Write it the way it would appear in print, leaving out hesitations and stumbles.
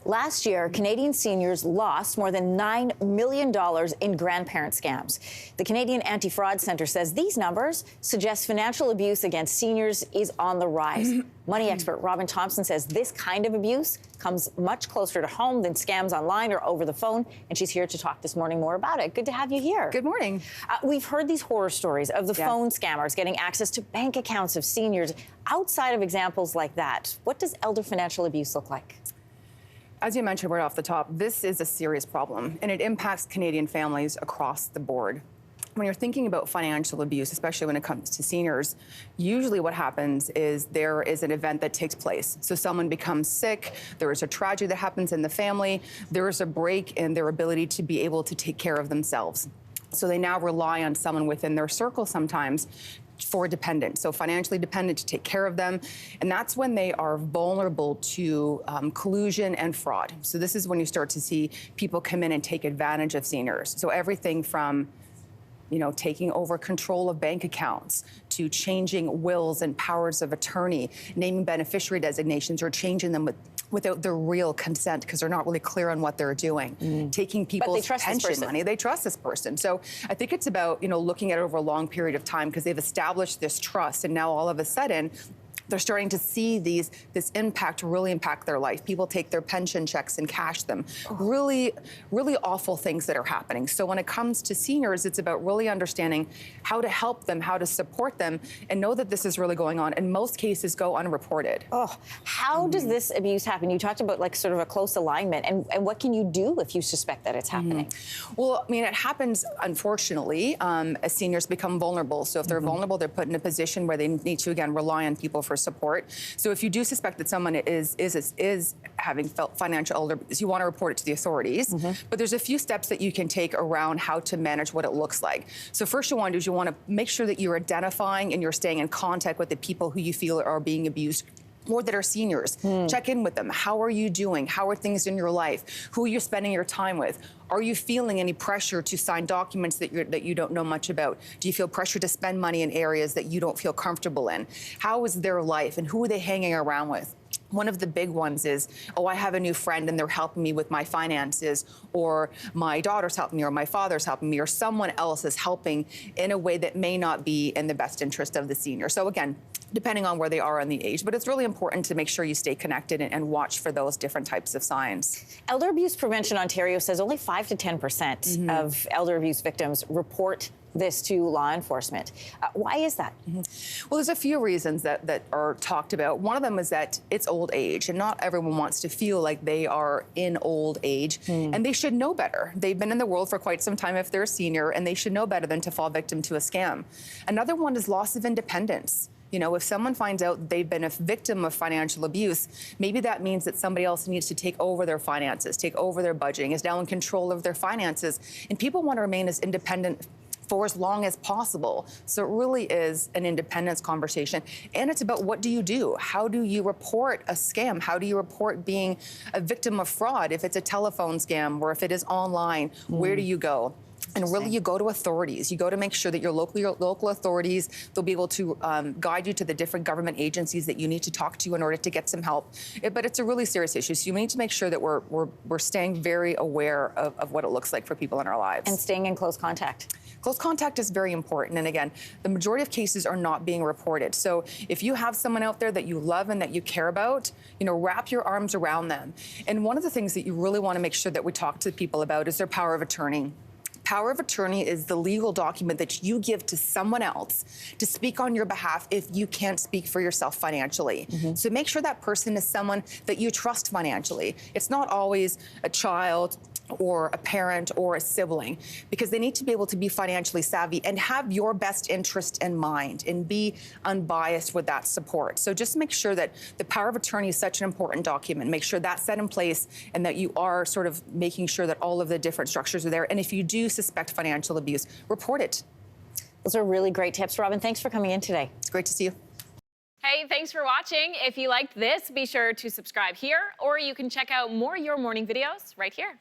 Last year, Canadian seniors lost more than $9 million in grandparent scams. The Canadian Anti-Fraud Centre says these numbers suggest financial abuse against seniors is on the rise. Money expert Robin Thompson says this kind of abuse comes much closer to home than scams online or over the phone, and she's here to talk this morning more about it. Good to have you here. Good morning. We've heard these horror stories of the phone scammers getting access to bank accounts of seniors. Outside of examples like that, what does elder financial abuse look like? As you mentioned right off the top, this is a serious problem, and it impacts Canadian families across the board. When you're thinking about financial abuse, especially when it comes to seniors, usually what happens is there is an event that takes place. So someone becomes sick, there is a tragedy that happens in the family, there is a break in their ability to be able to take care of themselves. So they now rely on someone within their circle sometimes for dependent, so financially dependent to take care of them. And that's when they are vulnerable to collusion and fraud. So this is when you start to see people come in and take advantage of seniors. So everything from taking over control of bank accounts, to changing wills and powers of attorney, naming beneficiary designations or changing them without their real consent because they're not really clear on what they're doing. Taking people's pension money. They trust this person. So I think it's about, looking at it over a long period of time because they've established this trust, and now all of a sudden, they're starting to see this impact really impact their life. People take their pension checks and cash them. Really, really awful things that are happening. So when it comes to seniors, it's about really understanding how to help them, how to support them, and know that this is really going on. In most cases, go unreported. How does this abuse happen? You talked about sort of a close alignment, and what can you do if you suspect that it's happening? Well, it happens, unfortunately, as seniors become vulnerable. So if they're vulnerable, they're put in a position where they need to, again, rely on people for support. So if you do suspect that someone is having financial elder abuse, you want to report it to the authorities. But there's a few steps that you can take around how to manage what it looks like. So first you want to do is you want to make sure that you're identifying and you're staying in contact with the people who you feel are being abused or that are seniors. Check in with them. How are you doing? How are things in your life? Who are you spending your time with? Are you feeling any pressure to sign documents that you don't know much about? Do you feel pressure to spend money in areas that you don't feel comfortable in? How is their life and who are they hanging around with? One of the big ones is, I have a new friend and they're helping me with my finances, or my daughter's helping me, or my father's helping me, or someone else is helping in a way that may not be in the best interest of the senior. So again, depending on where they are on the age, but it's really important to make sure you stay connected and watch for those different types of signs. Elder Abuse Prevention Ontario says only 5 to 10% of elder abuse victims report this to law enforcement. Why is that? Well, there's a few reasons that are talked about. One of them is that it's old age, and not everyone wants to feel like they are in old age, and they should know better. They've been in the world for quite some time if they're a senior, and they should know better than to fall victim to a scam. Another one is loss of independence. If someone finds out they've been a victim of financial abuse, maybe that means that somebody else needs to take over their finances, take over their budgeting, is now in control of their finances. And people want to remain as independent for as long as possible. So it really is an independence conversation. And it's about what do you do? How do you report a scam? How do you report being a victim of fraud? If it's a telephone scam or if it is online, where do you go? And really, you go to authorities. You go to make sure that your local authorities, they'll be able to guide you to the different government agencies that you need to talk to in order to get some help. But it's a really serious issue. So you need to make sure that we're staying very aware of what it looks like for people in our lives. And staying in close contact. Close contact is very important. And again, the majority of cases are not being reported. So if you have someone out there that you love and that you care about, wrap your arms around them. And one of the things that you really want to make sure that we talk to people about is their power of attorney. Power of attorney is the legal document that you give to someone else to speak on your behalf if you can't speak for yourself financially. So make sure that person is someone that you trust financially. It's not always a child or a parent or a sibling, because they need to be able to be financially savvy and have your best interest in mind and be unbiased with that support. So just make sure that the power of attorney is such an important document. Make sure that's set in place and that you are sort of making sure that all of the different structures are there. And if you do suspect financial abuse, report it. Those are really great tips, Robin. Thanks for coming in today. It's great to see you. Hey, thanks for watching. If you liked this, be sure to subscribe here, or you can check out more Your Morning videos right here.